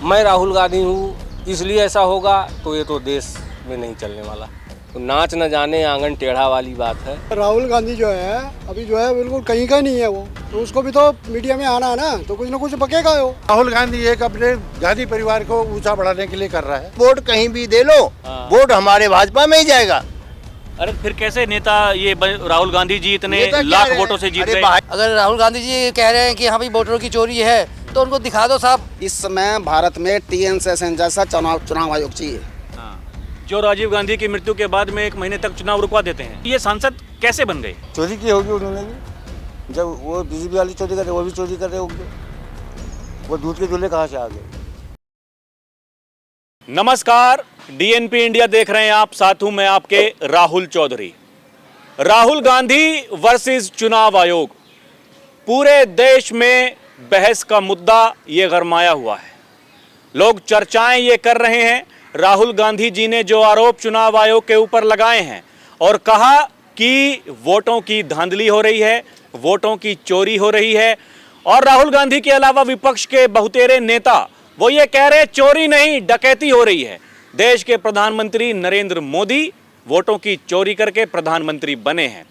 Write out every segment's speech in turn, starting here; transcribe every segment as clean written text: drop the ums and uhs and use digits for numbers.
मैं राहुल गांधी हूँ इसलिए ऐसा होगा, तो ये तो देश में नहीं चलने वाला। तो नाच न जाने आंगन टेढ़ा वाली बात है। राहुल गांधी जो है अभी जो है बिल्कुल कहीं का नहीं है वो, तो उसको भी तो मीडिया में आना है ना, तो कुछ ना कुछ बकेगा वो। राहुल गांधी एक अपने गांधी परिवार को ऊंचा बढ़ाने के लिए कर रहा है। वोट कहीं भी दे लो, वोट हमारे भाजपा में ही जाएगा। अरे फिर कैसे नेता ये राहुल गांधी जी इतने लाख वोटों से जीत गए? अगर राहुल गांधी जी कह रहे हैं कि हाँ भाई वोटरों की चोरी है, तो उनको दिखा दो साहब। इस समय भारत में टीएन सेशन जैसा चुनाव आयोग चाहिए। जो राजीव गांधी की मृत्यु के बाद में 1 महीने तक चुनाव रुकवा देते हैं, ये सांसद कैसे बन गए? चोरी की होगी उन्होंने भी, जब वो बीजेपी वाली चोरी कर रहे वो भी चोरी कर रहे होंगे। वो दूध के दूल्हे कहाँ से आ गए? नमस्कार, डीएनपी इंडिया देख रहे हैं आप, साथ हूं मैं आपके राहुल चौधरी। राहुल गांधी वर्सेस चुनाव आयोग, पूरे देश में बहस का मुद्दा ये गरमाया हुआ है। लोग चर्चाएं ये कर रहे हैं, राहुल गांधी जी ने जो आरोप चुनाव आयोग के ऊपर लगाए हैं और कहा कि वोटों की धांधली हो रही है, वोटों की चोरी हो रही है, और राहुल गांधी के अलावा विपक्ष के बहुतेरे नेता वो ये कह रहे चोरी नहीं डकैती हो रही है। देश के प्रधानमंत्री नरेंद्र मोदी वोटों की चोरी करके प्रधानमंत्री बने हैं।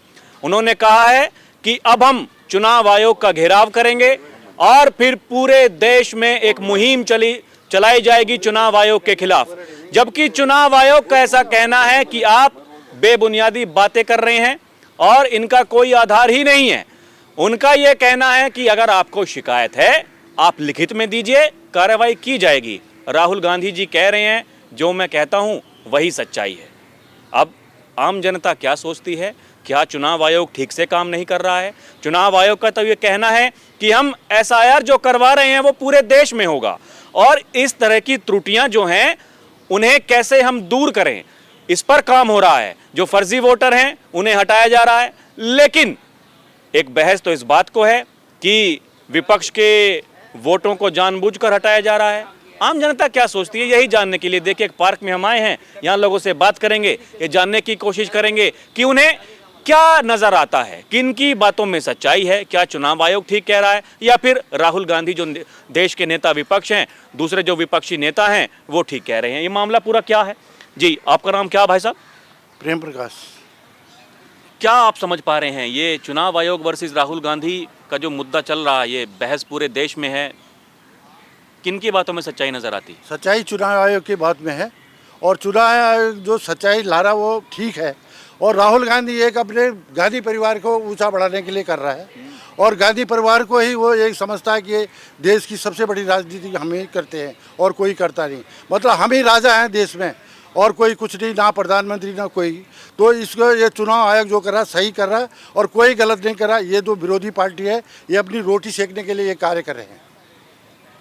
उन्होंने कहा है कि अब हम चुनाव आयोग का घेराव करेंगे और फिर पूरे देश में एक मुहिम चलाई जाएगी चुनाव आयोग के खिलाफ। जबकि चुनाव आयोग का ऐसा कहना है कि आप बेबुनियादी बातें कर रहे हैं और इनका कोई आधार ही नहीं है। उनका यह कहना है कि अगर आपको शिकायत है आप लिखित में दीजिए, कार्रवाई की जाएगी। राहुल गांधी जी कह रहे हैं जो मैं कहता हूं वही सच्चाई है। अब आम जनता क्या सोचती है? क्या चुनाव आयोग ठीक से काम नहीं कर रहा है? चुनाव आयोग का तो ये कहना है कि हम एसआईआर जो करवा रहे हैं वो पूरे देश में होगा, और इस तरह की त्रुटियां जो हैं उन्हें कैसे हम दूर करें, इस पर काम हो रहा है। जो फर्जी वोटर हैं उन्हें हटाया जा रहा है। लेकिन एक बहस तो इस बात को है कि विपक्ष के वोटों को जानबूझकर हटाया जा रहा है। आम जनता क्या सोचती है, यही जानने के लिए देखिए एक पार्क में हम आए हैं, यहाँ लोगों से बात करेंगे, ये जानने की कोशिश करेंगे कि उन्हें क्या नजर आता है, किन की बातों में सच्चाई है। क्या चुनाव आयोग ठीक कह रहा है या फिर राहुल गांधी जो देश के नेता विपक्ष हैं, दूसरे जो विपक्षी नेता हैं वो ठीक कह रहे हैं? ये मामला पूरा क्या है जी? आपका नाम क्या भाई साहब? प्रेम प्रकाश। क्या आप समझ पा रहे हैं ये चुनाव आयोग वर्सेस राहुल गांधी का जो मुद्दा चल रहा है, ये बहस पूरे देश में है, किन की बातों में सच्चाई नजर आती? सच्चाई चुनाव आयोग की बात में है, और चुनाव आयोग जो सच्चाई ला रहा वो ठीक है। और राहुल गांधी एक अपने गांधी परिवार को ऊंचा बढ़ाने के लिए कर रहा है, और गांधी परिवार को ही वो एक समझता है कि ये देश की सबसे बड़ी राजनीति हम ही करते हैं और कोई करता नहीं। मतलब हम ही राजा हैं देश में और कोई कुछ नहीं, ना प्रधानमंत्री ना कोई। तो इसको ये चुनाव आयोग जो कर रहा है सही कर रहा है और कोई गलत नहीं कर रहा। ये जो विरोधी पार्टी है ये अपनी रोटी सेकने के लिए ये कार्य कर रहे हैं।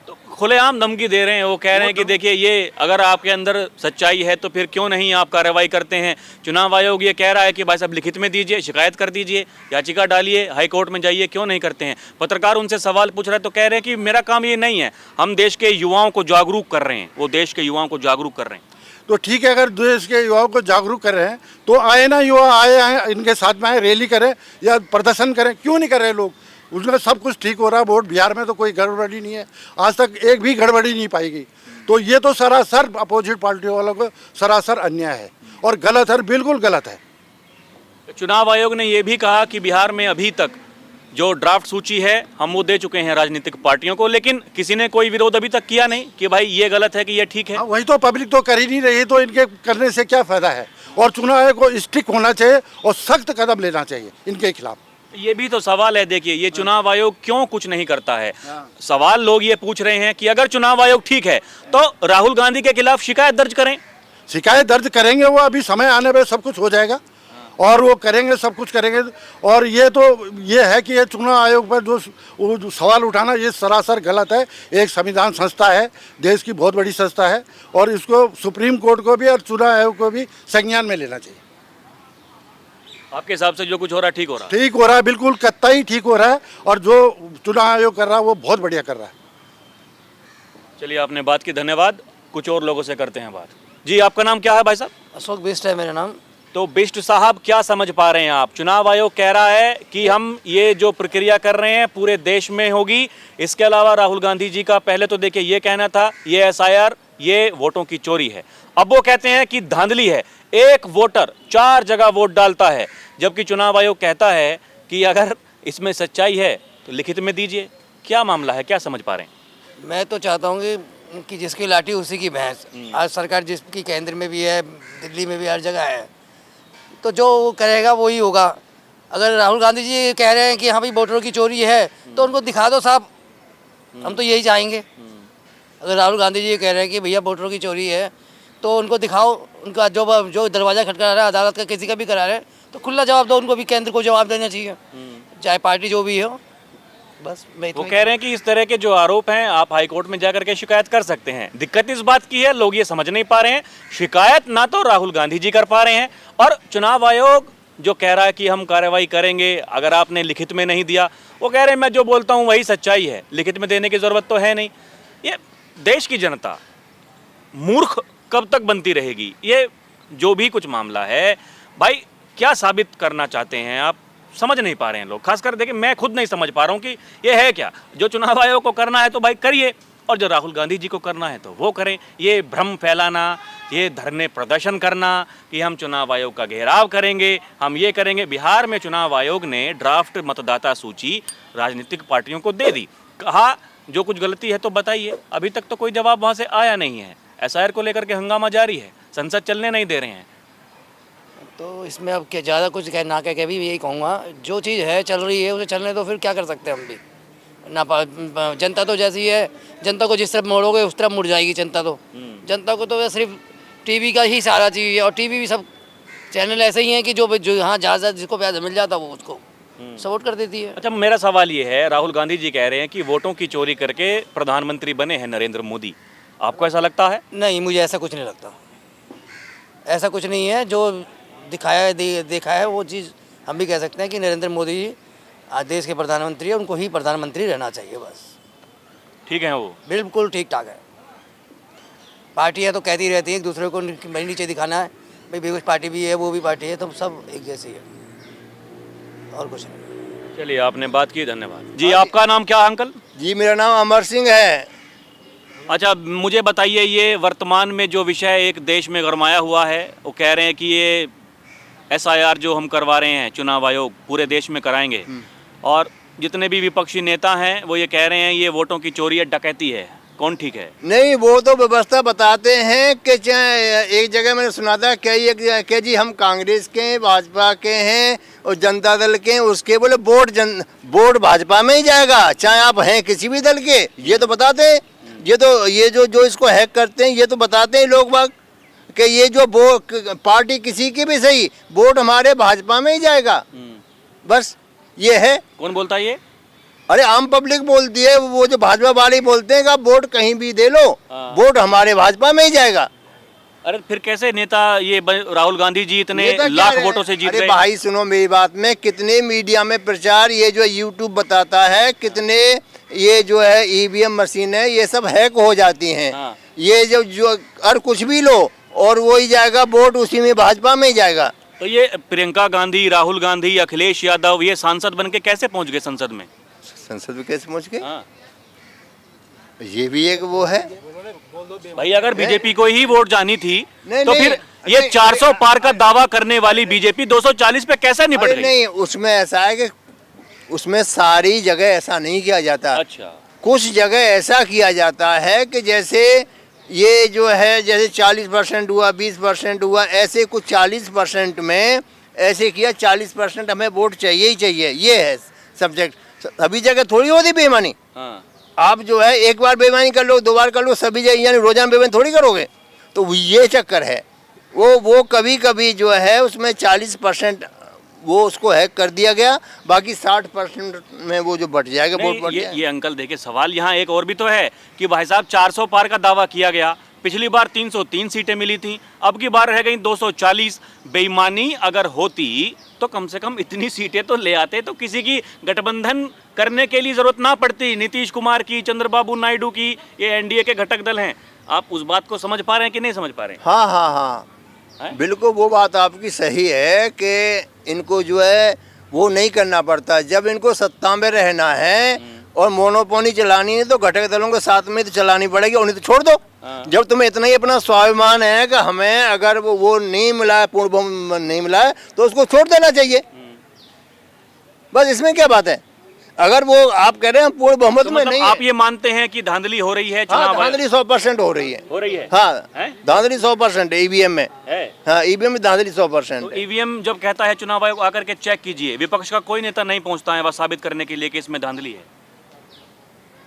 तो खुलेआम धमकी दे रहे हैं, वो कह रहे हैं कि देखिए ये अगर आपके अंदर सच्चाई है तो फिर क्यों नहीं आप कार्रवाई करते हैं? चुनाव आयोग ये कह रहा है कि भाई साहब लिखित में दीजिए, शिकायत कर दीजिए, याचिका डालिए, हाई कोर्ट में जाइए, क्यों नहीं करते हैं? पत्रकार उनसे सवाल पूछ रहे हैं तो कह रहे हैं कि मेरा काम ये नहीं है, हम देश के युवाओं को जागरूक कर रहे हैं। वो देश के युवाओं को जागरूक कर रहे हैं। तो ठीक है, अगर देश के युवाओं को जागरूक कर रहे हैं तो आए ना, युवा आए हैं इनके साथ में आए, रैली करें या प्रदर्शन करें, क्यों नहीं कर रहे लोग? उसमें सब कुछ ठीक हो रहा है। वोट बिहार में तो कोई गड़बड़ी नहीं है, आज तक एक भी गड़बड़ी नहीं पाई गई। तो ये तो सरासर अपोजिट पार्टी वालों को सरासर अन्याय है और गलत है, बिल्कुल गलत है। चुनाव आयोग ने यह भी कहा कि बिहार में अभी तक जो ड्राफ्ट सूची है हम वो दे चुके हैं राजनीतिक पार्टियों को, लेकिन किसी ने कोई विरोध अभी तक किया नहीं कि भाई ये गलत है कि ये ठीक है। वही तो पब्लिक तो कर ही नहीं रही, तो इनके करने से क्या फायदा है? और चुनाव आयोग को स्ट्रिक्ट होना चाहिए और सख्त कदम लेना चाहिए इनके खिलाफ। ये भी तो सवाल है, देखिए ये चुनाव आयोग क्यों कुछ नहीं करता है? सवाल लोग ये पूछ रहे हैं कि अगर चुनाव आयोग ठीक है तो राहुल गांधी के खिलाफ शिकायत दर्ज करें। शिकायत दर्ज करेंगे, वो अभी समय आने पर सब कुछ हो जाएगा और वो करेंगे, सब कुछ करेंगे। और ये तो ये है कि ये चुनाव आयोग पर जो सवाल उठाना ये सरासर गलत है। एक संविधान संस्था है, देश की बहुत बड़ी संस्था है, और इसको सुप्रीम कोर्ट को भी और चुनाव आयोग को भी संज्ञान में लेना चाहिए। आपके हिसाब से जो कुछ हो रहा है ठीक हो रहा है? ठीक हो रहा है, बिल्कुल कतई ठीक हो रहा है, और जो चुनाव आयोग कर रहा है वो बहुत बढ़िया कर रहा है। चलिए आपने बात की, धन्यवाद। कुछ और लोगों से करते हैं बात। जी आपका नाम क्या है भाई साहब? अशोक बिष्ट है मेरा नाम। तो बिष्ट साहब क्या समझ पा रहे हैं आप? चुनाव आयोग कह रहा है कि हम ये जो प्रक्रिया कर रहे हैं पूरे देश में होगी। इसके अलावा राहुल गांधी जी का पहले तो देखिए ये कहना था ये एसआईआर ये वोटों की चोरी है, अब वो कहते हैं कि धांधली है, एक वोटर 4 जगह वोट डालता है। जबकि चुनाव आयोग कहता है कि अगर इसमें सच्चाई है तो लिखित में दीजिए। क्या मामला है, क्या समझ पा रहे हैं? मैं तो चाहता हूँ कि जिसकी लाठी उसी की भैंस। आज सरकार जिसकी केंद्र में भी है, दिल्ली में भी हर जगह है, तो जो वो करेगा वही होगा। अगर राहुल गांधी जी कह रहे हैं कि हाँ भाई वोटरों की चोरी है, तो उनको दिखा दो साहब, हम तो यही चाहेंगे। अगर राहुल गांधी जी कह रहे हैं कि भैया वोटरों की चोरी है, तो उनको दिखाओ, उनका जो दरवाज़ा खटखटा रहा है अदालत का, किसी का भी करा रहे हैं, तो खुला जवाब दो। उनको भी केंद्र को जवाब देना चाहिए, चाहे पार्टी जो भी हो। बस वो कह रहे हैं कि इस तरह के जो आरोप हैं आप हाई कोर्ट में जाकर के शिकायत कर सकते हैं। दिक्कत इस बात की है, लोग ये समझ नहीं पा रहे हैं, शिकायत ना तो राहुल गांधी जी कर पा रहे हैं, और चुनाव आयोग जो कह रहा है कि हम कार्रवाई करेंगे अगर आपने लिखित में नहीं दिया, वो कह रहे हैं मैं जो बोलता हूँ वही सच्चाई है, लिखित में देने की ज़रूरत तो है नहीं। ये देश की जनता मूर्ख कब तक बनती रहेगी? ये जो भी कुछ मामला है भाई, क्या साबित करना चाहते हैं आप? समझ नहीं पा रहे हैं लोग, खासकर देखिए मैं खुद नहीं समझ पा रहा हूँ कि ये है क्या। जो चुनाव आयोग को करना है तो भाई करिए, और जो राहुल गांधी जी को करना है तो वो करें। ये भ्रम फैलाना, ये धरने प्रदर्शन करना कि हम चुनाव आयोग का घेराव करेंगे, हम ये करेंगे। बिहार में चुनाव आयोग ने ड्राफ्ट मतदाता सूची राजनीतिक पार्टियों को दे दी, कहा जो कुछ गलती है तो बताइए। अभी तक तो कोई जवाब वहाँ से आया नहीं है। एसआईआर को लेकर के हंगामा जारी है, संसद चलने नहीं दे रहे हैं। तो इसमें अब क्या ज़्यादा कुछ ना कह के भी यही कहूँगा, जो चीज़ है चल रही है उसे चलने दो, फिर क्या कर सकते हैं हम भी ना। जनता तो जैसी है, जनता को जिस तरफ मोड़ोगे उस तरफ मुड़ जाएगी जनता। तो जनता को तो सिर्फ टीवी का ही सहारा चाहिए, और टीवी भी सब चैनल ऐसे ही हैं कि जो हाँ ज़्यादा जिसको प्यार मिल जाता वो उसको सपोर्ट कर देती है। अच्छा, मेरा सवाल ये है, राहुल गांधी जी कह रहे हैं कि वोटों की चोरी करके प्रधानमंत्री बने हैं नरेंद्र मोदी, आपको ऐसा लगता है? नहीं, मुझे ऐसा कुछ नहीं लगता। ऐसा कुछ नहीं है, जो दिखाया है देखा है वो चीज़ हम भी कह सकते हैं कि नरेंद्र मोदी जी आज देश के प्रधानमंत्री है, उनको ही प्रधानमंत्री रहना चाहिए बस। ठीक है, वो बिल्कुल ठीक ठाक है। पार्टियाँ तो कहती रहती हैं एक दूसरे को नीचे दिखाना है, भाई बेगुस पार्टी भी है वो भी पार्टी है, तो सब एक जैसी है, और कुछ नहीं। चलिए, आपने बात की, धन्यवाद जी। आपका नाम क्या है अंकल? जी मेरा नाम अमर सिंह है। अच्छा, मुझे बताइए, ये वर्तमान में जो विषय एक देश में गरमाया हुआ है, वो कह रहे हैं कि ये एसआईआर जो हम करवा रहे हैं, चुनाव आयोग पूरे देश में कराएंगे, और जितने भी विपक्षी नेता हैं वो ये कह रहे हैं ये वोटों की चोरी है, डकैती है। कौन ठीक है? नहीं, वो तो व्यवस्था बताते हैं कि एक जगह मैंने सुना था कि जी हम कांग्रेस के हैं, भाजपा के हैं और जनता दल के हैं, उसके बोले वोट भाजपा में ही जाएगा, चाहे आप हैं किसी भी दल के। ये तो बताते हैं, ये जो इसको हैक करते हैं ये तो बताते हैं लोग बाग कि ये जो पार्टी किसी की भी सही, वोट हमारे भाजपा में ही जाएगा, बस ये है। कौन बोलता है ये? अरे आम पब्लिक बोलती है, वो जो भाजपा वाले बोलते हैं कि आप वोट कहीं भी दे लो, वोट हमारे भाजपा में ही जाएगा। अरे फिर कैसे नेता ये राहुल गांधी जी इतने लाख वोटों से जीत गए? अरे भाई सुनो मेरी बात में, कितने मीडिया में प्रचार, ये जो यूट्यूब बताता है, कितने ये जो है ईवीएम मशीन है ये सब हैक हो जाती हैं। हाँ। ये जो और कुछ भी लो और वो ही जाएगा, वोट उसी में भाजपा में ही जाएगा। तो ये प्रियंका गांधी, राहुल गांधी, अखिलेश यादव ये सांसद बन के कैसे पहुंच गए संसद में? संसद में कैसे पहुंच गए? हाँ। ये भी एक वो है भाई, अगर बीजेपी को ही वोट जानी थी नहीं, तो नहीं, फिर ये नहीं, 400 पार का दावा करने वाली बीजेपी 240 पे कैसे निपट गई? नहीं, उसमें ऐसा है कि उसमें सारी जगह ऐसा नहीं किया जाता। अच्छा, कुछ जगह ऐसा किया जाता है कि जैसे ये जो है, जैसे 40% हुआ, 20% हुआ, ऐसे कुछ 40% में ऐसे किया, 40% हमें वोट चाहिए ही चाहिए, ये है सब्जेक्ट। सभी जगह थोड़ी होती बेईमानी। हाँ। आप जो है एक बार बेईमानी कर लो, 2 बार कर लो, सभी जगह यानी रोजाना बेईमानी थोड़ी करोगे। तो ये चक्कर है, वो कभी कभी जो है उसमें 40% वो उसको हैक कर दिया गया, बाकी 60% में वो जो बट जाएगा वोट बट जाएगा। ये अंकल देखिए, सवाल यहाँ एक और भी तो है कि भाई साहब 400 पार का दावा किया गया, पिछली बार 303 सीटें मिली थी, अब की बार रह गई 240। बेईमानी अगर होती तो कम से कम इतनी सीटें तो ले आते, तो किसी की गठबंधन करने के लिए जरूरत ना पड़ती, नीतीश कुमार की, चंद्रबाबू नायडू की, ये एनडीए के घटक दल हैं। आप उस बात को समझ पा रहे हैं कि नहीं समझ पा रहे हैं? हाँ हाँ हाँ, बिल्कुल वो बात आपकी सही है कि इनको जो है वो नहीं करना पड़ता। जब इनको सत्ता में रहना है और मोनोपोली चलानी है तो घटक दलों के साथ में तो चलानी पड़ेगी, उन्हें तो छोड़ दो। जब तुम्हें इतना ही अपना स्वाभिमान है कि हमें अगर वो नहीं मिला है, पूर्ण बहुमत नहीं मिला है, तो उसको छोड़ देना चाहिए। बस इसमें क्या बात है? अगर वो आप कह रहे हैं पूर्ण बहुमत तो में मतलब नहीं आप है, ये मानते हैं कि धांधली हो रही है हाँ, चुनाव धांधली 100% हो रही है। हो रही है? हाँ, हैं? धांधली 100% है ईवीएम में। है? हाँ, ईवीएम में धांधली 100% तो है। ईवीएम जब कहता है चुनाव आयोग आकर के चेक कीजिए, विपक्ष का कोई नेता नहीं पहुंचता है वह साबित करने के लिए कि इसमें धांधली है।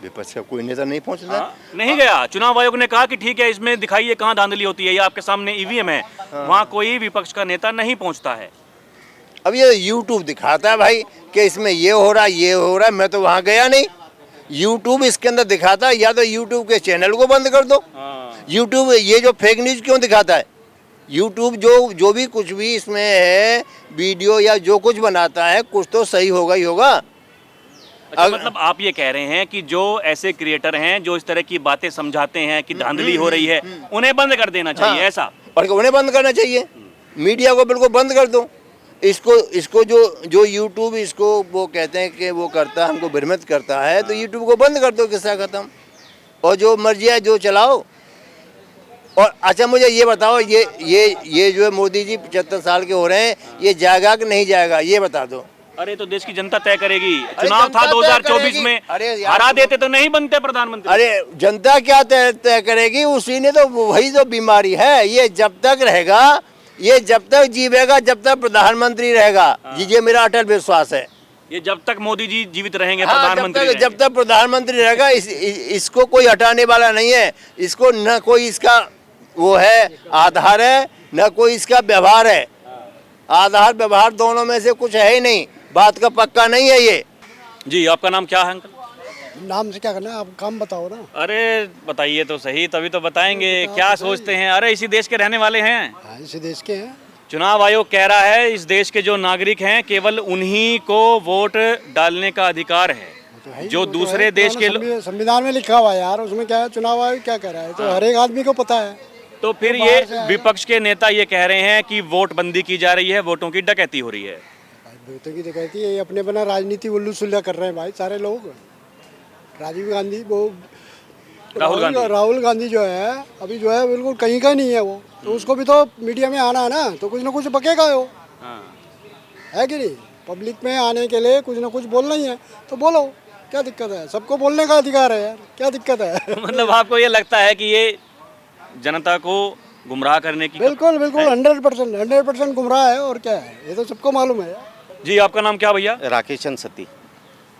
विपक्ष का कोई नेता नहीं पहुंचता। हाँ? नहीं गया, चुनाव आयोग ने कहा कि ठीक है इसमें दिखाइए कहाँ धांधली होती है, ये आपके सामने ईवीएम है, वहाँ कोई विपक्ष का नेता नहीं पहुंचता है। अब ये यूट्यूब दिखाता है भाई कि इसमें ये हो रहा है, ये हो रहा है, मैं तो वहाँ गया नहीं। यूट्यूब इसके अंदर दिखाता है, या तो यूट्यूब के चैनल को बंद कर दो। यूट्यूब ये जो फेक न्यूज क्यों दिखाता है? यूट्यूब जो भी कुछ भी इसमें है वीडियो या जो कुछ बनाता है, कुछ तो सही होगा ही होगा। अच्छा, मतलब आप ये कह रहे हैं कि जो ऐसे क्रिएटर हैं जो इस तरह की बातें समझाते हैं कि धांधली हो रही है, उन्हें बंद कर देना चाहिए। हाँ, ऐसा और उन्हें बंद करना चाहिए। मीडिया को बिल्कुल बंद कर दो। इसको जो यूट्यूब इसको वो कहते हैं कि वो करता है, हमको भ्रमित करता है, तो यूट्यूब को बंद कर दो, किस्सा खत्म। और जो मर्जी है जो चलाओ। और अच्छा मुझे ये बताओ, ये जो है मोदी जी 75 साल के हो रहे हैं, ये जाएगा कि नहीं जाएगा, ये बता दो। अरे तो देश की जनता तय करेगी। चुनाव था जनता तय 2024 करेगी। में, अरे यार, हरा देते तो नहीं बनते प्रधानमंत्री। अरे जनता क्या तय करेगी? उसी ने तो वही जो बीमारी है, ये जब तक रहेगा, ये जब तक जीवेगा, जब तक प्रधानमंत्री रहेगा। ये मेरा अटल विश्वास है। ये जब तक मोदी जी जीवित रहेंगे, हाँ, प्रधानमंत्री जब तक प्रधानमंत्री रहेगा, इसको कोई हटाने वाला नहीं है। इसको न कोई इसका वो है आधार है, न कोई इसका व्यवहार है। आधार व्यवहार दोनों में से कुछ है ही नहीं। बात का पक्का नहीं है ये। जी, आपका नाम क्या है अंकल? नाम से क्या करना है, आप काम बताओ ना। अरे बताइए तो सही, तभी तो बताएंगे। क्या सोचते हैं? अरे इसी देश के रहने वाले हैं। हाँ, इसी देश के हैं। चुनाव आयोग कह रहा है इस देश के जो नागरिक हैं केवल उन्हीं को वोट डालने का अधिकार है। तो है ही, जो वो तो दूसरे है, देश के संविधान में लिखा हुआ है यार, उसमें क्या है, चुनाव आयोग क्या कह रहा है, तो हर एक आदमी को पता है। तो फिर वो ये बाहर से आए। विपक्ष के नेता ये कह रहे हैं कि वोट बंदी की जा रही है, वोटों की डकैती हो रही है। वोटों की डकैती है, ये अपने बना राजनीति उल्लू सुल्ला कर रहे हैं भाई सारे लोग। राजीव गांधी वो राहुल गांधी जो है अभी जो है बिल्कुल कहीं का नहीं है वो, तो उसको भी तो मीडिया में आना है ना, तो कुछ ना कुछ बकेगा वो, है कि नहीं? पब्लिक में आने के लिए कुछ ना कुछ बोलना ही है, तो बोलो, क्या दिक्कत है? सबको बोलने का अधिकार है यार, क्या दिक्कत है? मतलब आपको ये लगता है कि ये जनता को गुमराह करने की? बिल्कुल बिल्कुल 100% गुमराह है, और क्या है, ये तो सबको मालूम है यार। जी, आपका नाम क्या भैया? राकेश चंद सती।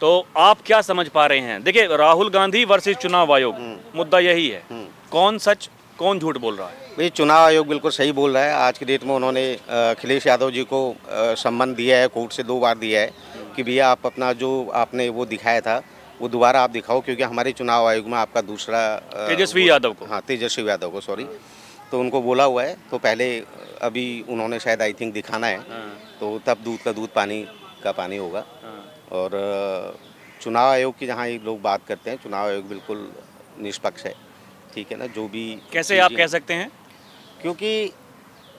तो आप क्या समझ पा रहे हैं? देखिए, राहुल गांधी वर्सेस चुनाव आयोग, मुद्दा यही है। कौन सच कौन झूठ बोल रहा है? भाई चुनाव आयोग बिल्कुल सही बोल रहा है। आज की डेट में उन्होंने अखिलेश यादव जी को सम्मन दिया है, कोर्ट से 2 बार दिया है कि भैया आप अपना जो आपने वो दिखाया था वो दोबारा आप दिखाओ, क्योंकि हमारे चुनाव आयोग में आपका दूसरा तेजस्वी यादव को, हाँ तेजस्वी यादव को, सॉरी, तो उनको बोला हुआ है। तो पहले अभी उन्होंने शायद आई थिंक दिखाना है, तो तब दूध का दूध पानी का पानी होगा। और चुनाव आयोग की जहाँ ये लोग बात करते हैं, चुनाव आयोग बिल्कुल निष्पक्ष है, ठीक है ना। जो भी कैसे आप कह सकते हैं? क्योंकि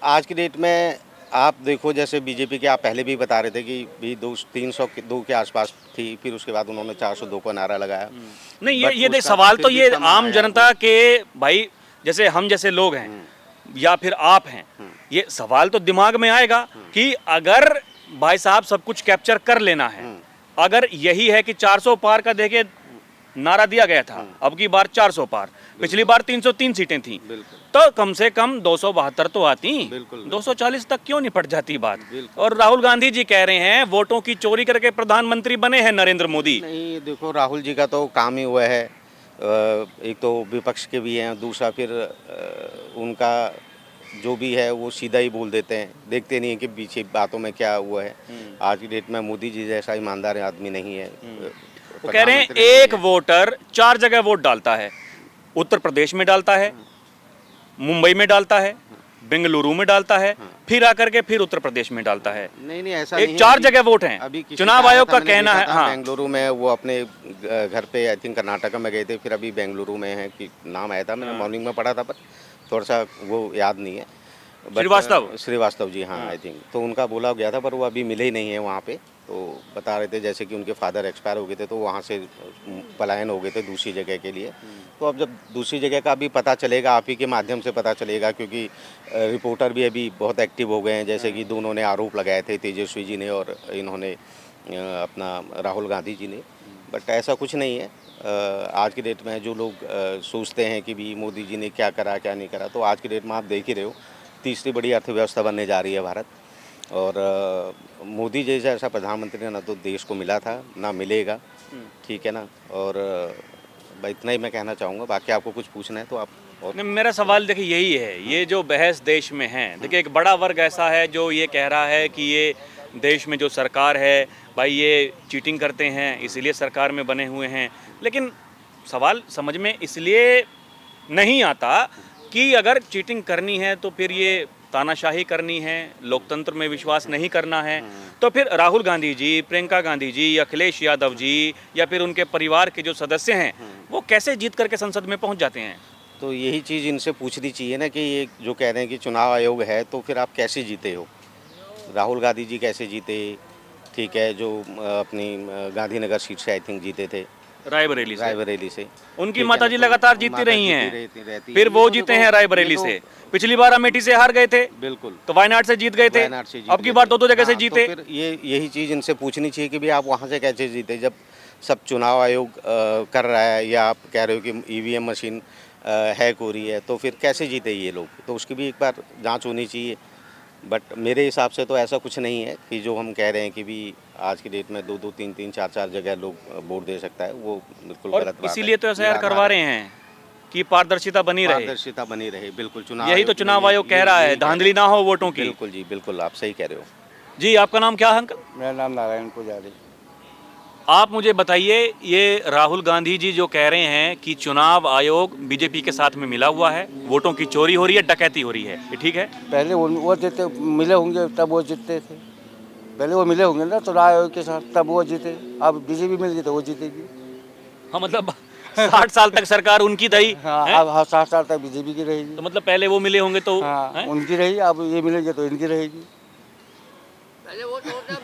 आज की डेट में आप देखो, जैसे बीजेपी के आप पहले भी बता रहे थे कि भी 302 के आसपास थी, फिर उसके बाद उन्होंने 402 का नारा लगाया। नहीं, But ये देख, उसका सवाल फिर तो भी ये कम आम आया जनता के, भाई जैसे हम जैसे लोग हैं या फिर आप हैं, ये सवाल तो दिमाग में आएगा कि अगर भाई साहब सब कुछ कैप्चर कर लेना है, अगर यही है कि 400 पार का देखे नारा दिया गया था, अब की बार 400 पार, पिछली बार 303 सीटें थी, तो कम से कम 272 तो आती, 240 तक क्यों निपट जाती बात। और राहुल गांधी जी कह रहे हैं वोटों की चोरी करके प्रधानमंत्री बने हैं नरेंद्र मोदी। नहीं, देखो राहुल जी का तो काम ही हुआ है, एक तो विपक्ष के भी हैं, दूसरा फिर उनका जो भी है वो सीधा ही बोल देते हैं, देखते नहीं है कि पीछे बातों में क्या हुआ है। आज की डेट में मोदी जी जैसा ईमानदार आदमी नहीं है। वो कह रहे हैं एक वोटर 4 जगह वोट डालता है, उत्तर प्रदेश में डालता है, मुंबई में डालता है, बेंगलुरु में डालता है, फिर आकर के फिर उत्तर प्रदेश में डालता है। नहीं ऐसा एक नहीं 4 है। जगह वोट हैं। अभी चुनाव आयोग का कहना है, हाँ, बेंगलुरु में वो अपने घर पे आई थिंक कर्नाटक में गए थे, फिर अभी बेंगलुरु में है कि नाम आया था, मैंने मॉर्निंग में पढ़ा था, पर थोड़ा सा वो याद नहीं है। श्रीवास्तव जी, हाँ आई थिंक, तो उनका बोला गया था पर वो अभी मिले ही नहीं है वहाँ पे। तो बता रहे थे जैसे कि उनके फादर एक्सपायर हो गए थे तो वहाँ से पलायन हो गए थे दूसरी जगह के लिए। तो अब जब दूसरी जगह का भी पता चलेगा, आप ही के माध्यम से पता चलेगा, क्योंकि रिपोर्टर भी अभी बहुत एक्टिव हो गए हैं। जैसे कि दोनों ने आरोप लगाए थे, तेजस्वी जी ने और इन्होंने अपना राहुल गांधी जी ने, बट ऐसा कुछ नहीं है। आज की डेट में जो लोग सोचते हैं कि भी मोदी जी ने क्या करा क्या नहीं करा, तो आज की डेट में आप देख ही रहे हो तीसरी बड़ी अर्थव्यवस्था बनने जा रही है भारत। और मोदी जैसा ऐसा प्रधानमंत्री ना तो देश को मिला था ना मिलेगा, ठीक है ना। और इतना ही मैं कहना चाहूँगा, बाकी आपको कुछ पूछना है तो आप। और नहीं, मेरा सवाल देखिए यही है, ये जो बहस देश में है, देखिए एक बड़ा वर्ग ऐसा है जो ये कह रहा है कि ये देश में जो सरकार है भाई ये चीटिंग करते हैं इसीलिए सरकार में बने हुए हैं। लेकिन सवाल समझ में इसलिए नहीं आता कि अगर चीटिंग करनी है तो फिर ये तानाशाही करनी है, लोकतंत्र में विश्वास नहीं करना है, तो फिर राहुल गांधी जी, प्रियंका गांधी जी, अखिलेश यादव जी या फिर उनके परिवार के जो सदस्य हैं वो कैसे जीत करके संसद में पहुंच जाते हैं? तो यही चीज़ इनसे पूछनी चाहिए ना कि ये जो कह रहे हैं कि चुनाव आयोग है तो फिर आप कैसे जीते हो? राहुल गांधी जी कैसे जीते, ठीक है, जो अपनी गांधीनगर सीट से आई थिंक जीते थे, रायबरेली से। उनकी माताजी लगातार जीतती रही हैं, फिर वो जीते हैं रायबरेली से। पिछली बार अमेठी से हार गए थे, बिल्कुल, तो वायनाड से जीत गए थे, अब की बार दो जगह से जीते। तो फिर यही चीज़ इनसे पूछनी चाहिए कि भाई आप वहाँ से कैसे जीते, जब सब चुनाव आयोग कर रहा है, या आप कह रहे हो कि ईवीएम मशीन हैक हो रही है, तो फिर कैसे जीते ये लोग? तो उसकी भी एक बार जांच होनी चाहिए। बट मेरे हिसाब से तो ऐसा कुछ नहीं है कि जो हम कह रहे हैं कि भी आज की डेट में 2-2, 3-3, 4-4 जगह लोग वोट दे सकता है, वो बिल्कुल गलत बात है। इसीलिए तो एसआईआर करवा रहे हैं कि पारदर्शिता बनी रहे। पारदर्शिता बनी रहे, बिल्कुल। चुनाव यही तो चुनाव आयोग कह रहा है, धांधली ना हो वोटों की। बिल्कुल जी, बिल्कुल, आप सही कह रहे हो जी। आपका नाम क्या है अंकल? मेरा नाम नारायण पुजारी। आप मुझे बताइए, ये राहुल गांधी जी जो कह रहे हैं कि चुनाव आयोग बीजेपी के साथ में मिला हुआ है, वोटों की चोरी हो रही है, डकैती हो रही है, ये ठीक है? पहले वो जीते मिले होंगे तब वो जीतते थे, पहले वो मिले होंगे ना चुनाव आयोग के साथ तब वो जीते। अब बीजेपी मिल गई तो वो जीतेगी। हाँ, मतलब 60 साल तक सरकार उनकी रही। हाँ, अब 60 साल तक बीजेपी की रहेगी। तो मतलब पहले वो मिले होंगे तो हाँ, उनकी रही, अब ये मिलेगी तो इनकी रहेगी।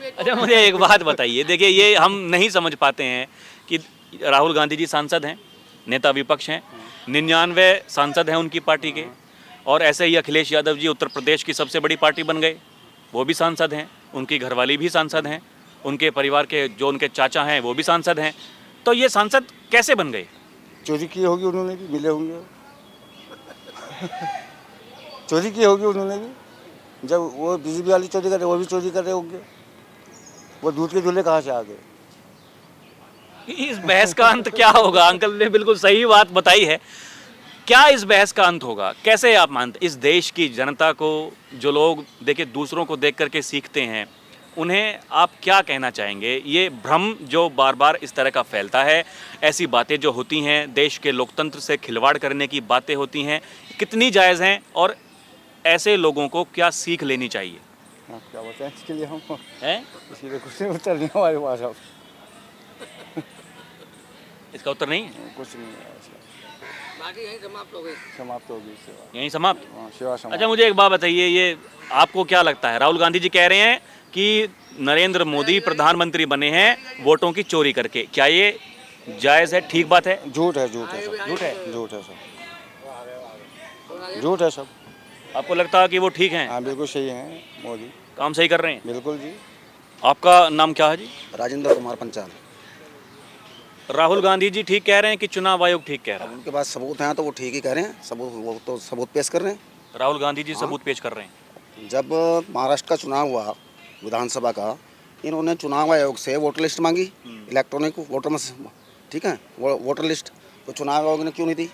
अच्छा, मुझे एक बात बताइए, देखिए ये हम नहीं समझ पाते हैं कि राहुल गांधी जी सांसद हैं, नेता विपक्ष हैं, 99 सांसद हैं उनकी पार्टी के, और ऐसे ही अखिलेश यादव जी उत्तर प्रदेश की सबसे बड़ी पार्टी बन गए, वो भी सांसद हैं, उनकी घरवाली भी सांसद हैं, उनके परिवार के जो उनके चाचा हैं वो भी सांसद हैं। तो ये सांसद कैसे बन गए? चोरी की होगी उन्होंने भी, मिले होंगे। चोरी की होगी उन्होंने भी, जब वो बीजेपी वाली चोरी कर रहे वो भी चोरी कर रहे होंगे। वो दूध के दूल्हे कहाँ से आ गए? इस बहस का अंत क्या होगा? अंकल ने बिल्कुल सही बात बताई है। क्या इस बहस का अंत होगा? कैसे आप मानते, इस देश की जनता को, जो लोग देखिए दूसरों को देख करके सीखते हैं, उन्हें आप क्या कहना चाहेंगे? ये भ्रम जो बार बार इस तरह का फैलता है, ऐसी बातें जो होती हैं, देश के लोकतंत्र से खिलवाड़ करने की बातें होती हैं, कितनी जायज़ हैं और ऐसे लोगों को क्या सीख लेनी चाहिए? हाँ, क्या बताएं इसके लिए हम हैं? इसके लिए कुछ नहीं उत्तर नहीं हमारे पास। अब इसका उत्तर नहीं है? कुछ नहीं है इसका। बाकी यही समाप्त हो गई। समाप्त होगी सेवा। यहीं समाप्त? हाँ, सेवा समाप्त। अच्छा, मुझे एक बात बताइए, ये आपको क्या लगता है? राहुल गांधी जी कह रहे हैं कि नरेंद्र मोदी प्रधानमंत्री बने हैं वोटों की चोरी करके, क्या ये जायज़ है, ठीक बात है? झूठ है, झूठ है सब, झूठ है, झूठ है सब, झूठ है सब। आपको लगता है कि वो ठीक हैं, हाँ बिल्कुल सही है, मोदी काम सही कर रहे हैं? बिल्कुल जी। आपका नाम क्या है जी? राजेंद्र कुमार पंचाल। राहुल गांधी जी ठीक कह रहे हैं कि चुनाव आयोग ठीक कह रहा अब उनके पास सबूत हैं तो वो ठीक ही कह रहे हैं, सबूत वो तो सबूत पेश कर रहे हैं। है? राहुल गांधी जी सबूत पेश कर रहे हैं। जब महाराष्ट्र का चुनाव हुआ विधानसभा का, इन्होंने चुनाव आयोग से वोटर लिस्ट मांगी, इलेक्ट्रॉनिक वोटर में, ठीक है, वोटर लिस्ट, तो चुनाव आयोग ने क्यों नहीं दी?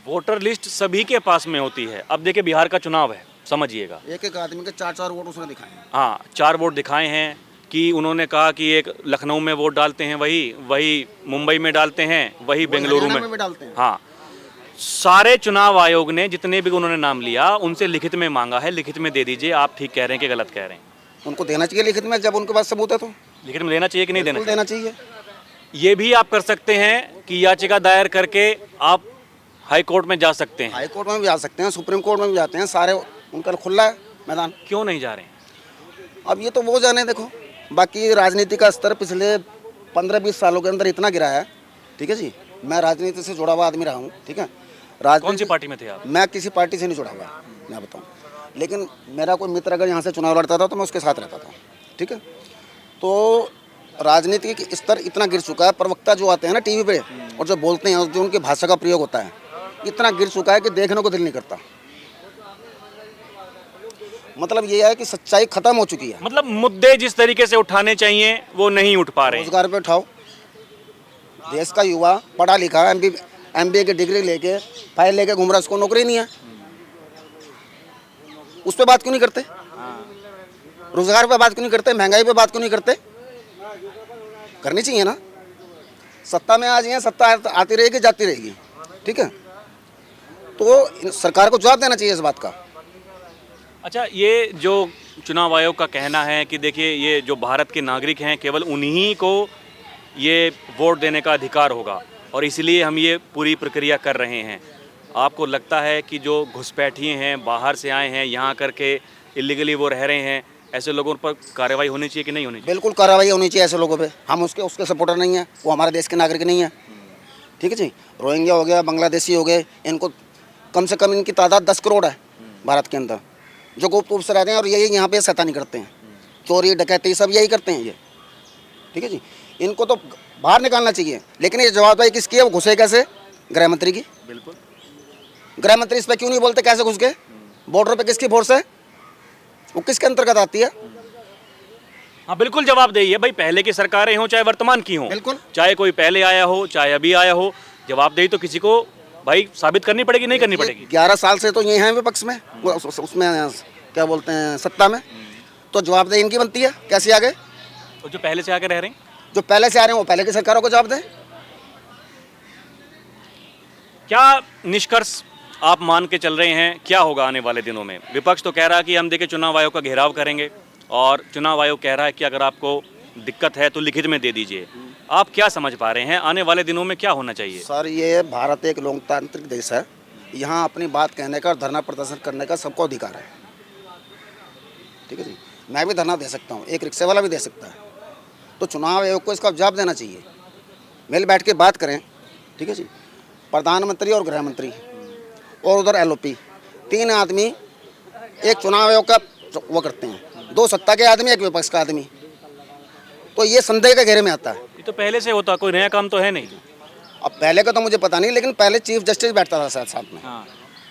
वोटर लिस्ट सभी के पास में होती है। अब देखिए बिहार का चुनाव है, समझिएगा, एक एक आदमी के 4-4 वोट उसने दिखाए। हाँ, 4 वोट दिखाए हैं कि उन्होंने कहा कि एक लखनऊ में वोट डालते हैं, वही मुंबई में डालते हैं, वही बेंगलुरु में डालते हैं। हाँ, सारे चुनाव आयोग ने जितने भी उन्होंने नाम लिया उनसे लिखित में मांगा है, लिखित में दे दीजिए, आप ठीक कह रहे हैं कि गलत कह रहे हैं। उनको देना चाहिए लिखित में, जब उनके पास सबूत है तो लिखित में देना चाहिए कि नहीं देना देना चाहिए। ये भी आप कर सकते हैं कि याचिका दायर करके आप हाई कोर्ट में जा सकते हैं। हाई कोर्ट में भी जा सकते हैं, सुप्रीम कोर्ट में भी जाते हैं, सारे उनका खुला है मैदान। क्यों नहीं जा रहे हैं? अब ये तो वो जाने, देखो बाकी राजनीति का स्तर पिछले 15-20 सालों के अंदर इतना गिरा है, ठीक है जी। मैं राजनीति से जुड़ा हुआ आदमी रहा हूँ, ठीक है। कौन सी पार्टी में थे आप? मैं किसी पार्टी से नहीं जुड़ा हुआ, मैं बताऊँ, लेकिन मेरा कोई मित्र अगर यहाँ से चुनाव लड़ता था तो मैं उसके साथ रहता था, ठीक है। तो राजनीतिक स्तर इतना गिर चुका है, प्रवक्ता जो आते हैं ना टीवी पे और जो बोलते हैं, जो उनकी भाषा का प्रयोग होता है, इतना गिर चुका है कि देखने को दिल नहीं करता। मतलब ये है कि सच्चाई खत्म हो चुकी है। मतलब मुद्दे जिस तरीके से उठाने चाहिए वो नहीं उठ पा रहे हैं। रोजगार पे उठाओ, देश का युवा पढ़ा लिखा MBA की डिग्री लेके फाइल लेके घूम रहा, उसको नौकरी नहीं है, उस पर बात क्यों नहीं करते? रोजगार पे बात क्यों नहीं करते? महंगाई पे बात क्यों नहीं करते? करनी चाहिए ना। सत्ता में आज हैं, सत्ता आती रहेगी जाती रहेगी, ठीक है। तो सरकार को जवाब देना चाहिए इस बात का। अच्छा, ये जो चुनाव आयोग का कहना है कि देखिए ये जो भारत के नागरिक हैं केवल उन्हीं को ये वोट देने का अधिकार होगा और इसलिए हम ये पूरी प्रक्रिया कर रहे हैं, आपको लगता है कि जो घुसपैठिए हैं, बाहर से आए हैं, यहाँ करके इलीगली वो रह रहे हैं, ऐसे लोगों पर कार्रवाई होनी चाहिए कि नहीं होनी चाहिए? बिल्कुल कार्रवाई होनी चाहिए ऐसे लोगों पे। हम उसके सपोर्टर नहीं हैं, वो हमारे देश के नागरिक नहीं है, ठीक है जी। रोहिंग्या हो गया, बांग्लादेशी हो गए, इनको कम से कम इनकी तादाद 10 करोड़ है भारत के अंदर, जो गुप्त रूप से रहते हैं और यही यहाँ पे शैतानी करते हैं, चोरी डकैती सब यही करते हैं ये, ठीक है जी। इनको तो बाहर निकालना चाहिए, लेकिन ये जवाबदारी किसकी है? वो घुसे कैसे? गृह मंत्री की। बिल्कुल। गृह मंत्री इस पर क्यों नहीं बोलते कैसे घुस गए? बॉर्डर पे किसकी फोर्स है? वो किसके अंतर्गत आती है? हाँ बिल्कुल जवाब देइए भाई, पहले की सरकारें हों चाहे वर्तमान की हों, बिल्कुल। चाहे कोई पहले आया हो चाहे अभी आया हो, जवाबदेही तो किसी को भाई साबित करनी पड़ेगी, नहीं करनी पड़ेगी? 11 साल से तो ये हैं विपक्ष में, उसमें क्या बोलते हैं सत्ता में, तो जवाबदेही इनकी बनती है। कैसे आ गए? तो जो पहले से आके रह रहे हैं, जो पहले से आ रहे हैं वो पहले की सरकारों को जवाब दें। क्या निष्कर्ष आप मान के चल रहे हैं, क्या होगा आने वाले दिनों में? विपक्ष तो कह रहा है कि हम देखिए चुनाव आयोग का घेराव करेंगे और चुनाव आयोग कह रहा है कि अगर आपको दिक्कत है तो लिखित में दे दीजिए। आप क्या समझ पा रहे हैं आने वाले दिनों में क्या होना चाहिए? सर, ये भारत एक लोकतांत्रिक देश है, यहाँ अपनी बात कहने का और धरना प्रदर्शन करने का सबको अधिकार है, ठीक है जी। मैं भी धरना दे सकता हूँ, एक रिक्शे वाला भी दे सकता है। तो चुनाव आयोग को इसका जवाब देना चाहिए, मिल बैठ के बात करें, ठीक है जी। प्रधानमंत्री और गृह मंत्री और उधर LOP, 3 आदमी एक चुनाव आयोग का वो करते हैं, 2 सत्ता के आदमी, 1 विपक्ष का आदमी, तो ये संदेह के घेरे में आता है। ये तो पहले से होता, कोई नया काम तो है नहीं। अब पहले का तो मुझे पता नहीं, लेकिन पहले चीफ जस्टिस बैठता था साथ साथ में। हाँ,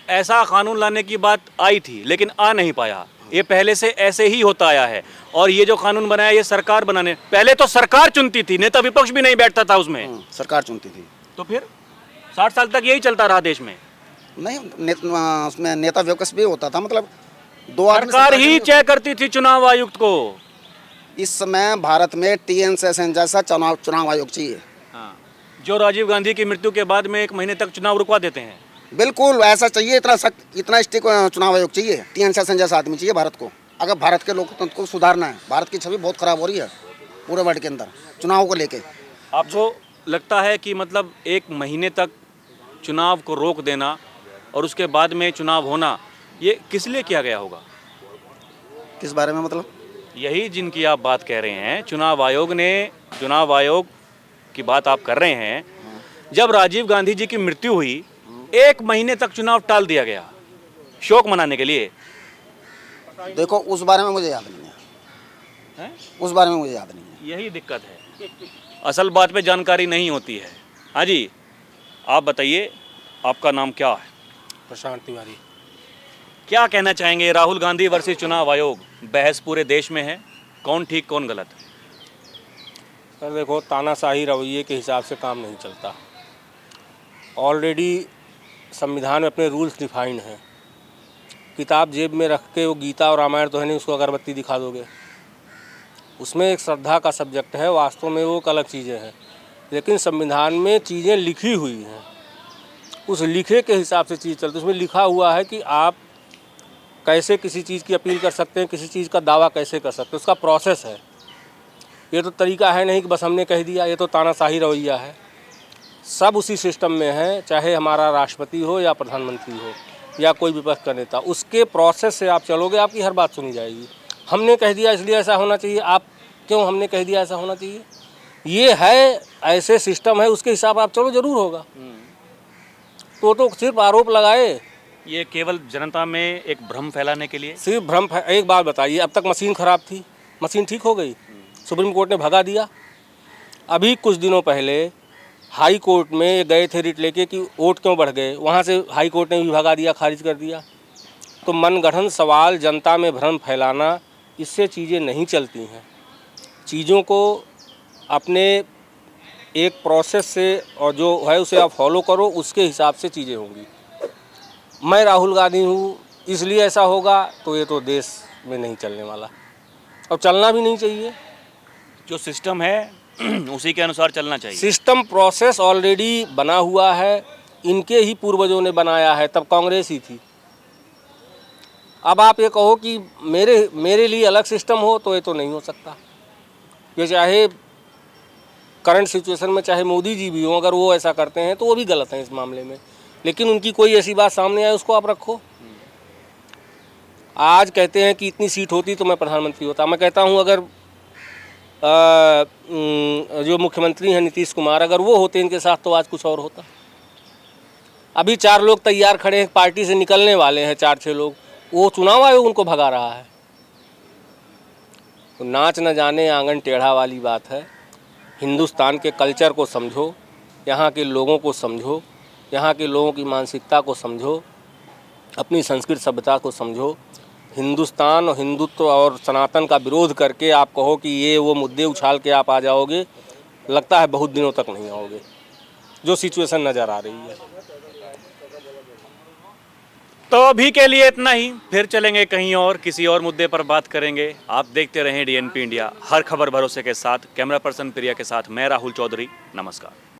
ऐसा कानून लाने की बात आई थी लेकिन आ नहीं पाया, ये पहले से ऐसे ही होता आया है। और ये जो कानून बनाया ये सरकार बनाने, पहले तो सरकार चुनती थी, नेता विपक्ष भी नहीं बैठता था उसमें, सरकार चुनती थी। तो फिर 60 साल तक यही चलता रहा देश में। नहीं, उसमें नेता विपक्ष भी होता था, मतलब 2 आदमी सरकार ही तय करती थी चुनाव आयुक्त को। इस समय भारत में TN सेशन जैसा चुनाव आयोग चाहिए। हाँ, जो राजीव गांधी की मृत्यु के बाद में 1 महीने तक चुनाव रुकवा देते हैं। बिल्कुल ऐसा चाहिए, इतना सख्त, इतना स्ट्रिक्ट चुनाव आयोग चाहिए। TN सेशन जैसा आदमी चाहिए भारत को, अगर भारत के लोकतंत्र को सुधारना है। भारत की छवि बहुत खराब हो रही है पूरे वर्ल्ड के अंदर चुनाव को लेके। आपको लगता है कि मतलब 1 महीने तक चुनाव को रोक देना और उसके बाद में चुनाव होना, ये किस लिए किया गया होगा? किस बारे में मतलब? यही जिनकी आप बात कह रहे हैं, चुनाव आयोग की बात आप कर रहे हैं। जब राजीव गांधी जी की मृत्यु हुई 1 महीने तक चुनाव टाल दिया गया शोक मनाने के लिए। देखो उस बारे में मुझे याद नहीं है, उस बारे में मुझे याद नहीं है। यही दिक्कत है, असल बात पे जानकारी नहीं होती है। हाँ जी, आप बताइए, आपका नाम क्या है? प्रशांत तिवारी। क्या कहना चाहेंगे? राहुल गांधी वर्सेस चुनाव आयोग, बहस पूरे देश में है, कौन ठीक कौन गलत? सर देखो, तानाशाही रवैये के हिसाब से काम नहीं चलता। ऑलरेडी संविधान में अपने रूल्स डिफाइंड हैं। किताब जेब में रख के वो गीता और रामायण तो है नहीं, उसको अगरबत्ती दिखा दोगे। उसमें एक श्रद्धा का सब्जेक्ट है, वास्तव में वो अलग चीज़ें हैं, लेकिन संविधान में चीज़ें लिखी हुई हैं, उस लिखे के हिसाब से चीज़ चलती है। उसमें लिखा हुआ है कि आप कैसे किसी चीज़ की अपील कर सकते हैं, किसी चीज़ का दावा कैसे कर सकते हैं, उसका प्रोसेस है। ये तो तरीका है नहीं कि बस हमने कह दिया, ये तो तानाशाही रवैया है। सब उसी सिस्टम में है, चाहे हमारा राष्ट्रपति हो या प्रधानमंत्री हो, या कोई विपक्ष का नेता, उसके प्रोसेस से आप चलोगे, आपकी हर बात सुनी जाएगी। हमने कह दिया इसलिए ऐसा होना चाहिए, आप क्यों हमने कह दिया ऐसा होना चाहिए, ये है ऐसे सिस्टम है, उसके हिसाब आप चलो, जरूर होगा। तो सिर्फ आरोप लगाए, ये केवल जनता में एक भ्रम फैलाने के लिए। सिर्फ भ्रम। एक बात बताइए, अब तक मशीन खराब थी, मशीन ठीक हो गई, सुप्रीम कोर्ट ने भगा दिया। अभी कुछ दिनों पहले हाई कोर्ट में गए थे रिट लेके कि वोट क्यों बढ़ गए, वहाँ से हाई कोर्ट ने भी भगा दिया, खारिज कर दिया। तो मनगढ़ंत सवाल, जनता में भ्रम फैलाना, इससे चीज़ें नहीं चलती हैं। चीज़ों को अपने एक प्रोसेस से और जो है उसे आप फॉलो करो, उसके हिसाब से चीज़ें होंगी। मैं राहुल गांधी हूँ इसलिए ऐसा होगा, तो ये तो देश में नहीं चलने वाला, और चलना भी नहीं चाहिए। जो सिस्टम है उसी के अनुसार चलना चाहिए। सिस्टम प्रोसेस ऑलरेडी बना हुआ है, इनके ही पूर्वजों ने बनाया है, तब कांग्रेस ही थी। अब आप ये कहो कि मेरे लिए अलग सिस्टम हो, तो ये तो नहीं हो सकता। ये चाहे करंट सिचुएशन में चाहे मोदी जी भी हों, अगर वो ऐसा करते हैं तो वो भी गलत हैं इस मामले में। लेकिन उनकी कोई ऐसी बात सामने आए, उसको आप रखो। आज कहते हैं कि इतनी सीट होती तो मैं प्रधानमंत्री होता। मैं कहता हूँ अगर जो मुख्यमंत्री हैं नीतीश कुमार, अगर वो होते इनके साथ, तो आज कुछ और होता। अभी 4 लोग तैयार खड़े हैं, पार्टी से निकलने वाले हैं 4-6 लोग, वो चुनाव आयोग उनको भगा रहा है। तो नाच न जाने आंगन टेढ़ा वाली बात है। हिंदुस्तान के कल्चर को समझो, यहाँ के लोगों को समझो, यहाँ के लोगों की मानसिकता को समझो, अपनी संस्कृति सभ्यता को समझो। हिंदुस्तान और हिंदुत्व और सनातन का विरोध करके आप कहो कि ये वो मुद्दे उछाल के आप आ जाओगे, लगता है बहुत दिनों तक नहीं आओगे, जो सिचुएशन नज़र आ रही है। तो अभी के लिए इतना ही, फिर चलेंगे कहीं और, किसी और मुद्दे पर बात करेंगे। आप देखते रहें DNP इंडिया, हर खबर भरोसे के साथ। कैमरा पर्सन प्रिया के साथ मैं राहुल चौधरी, नमस्कार।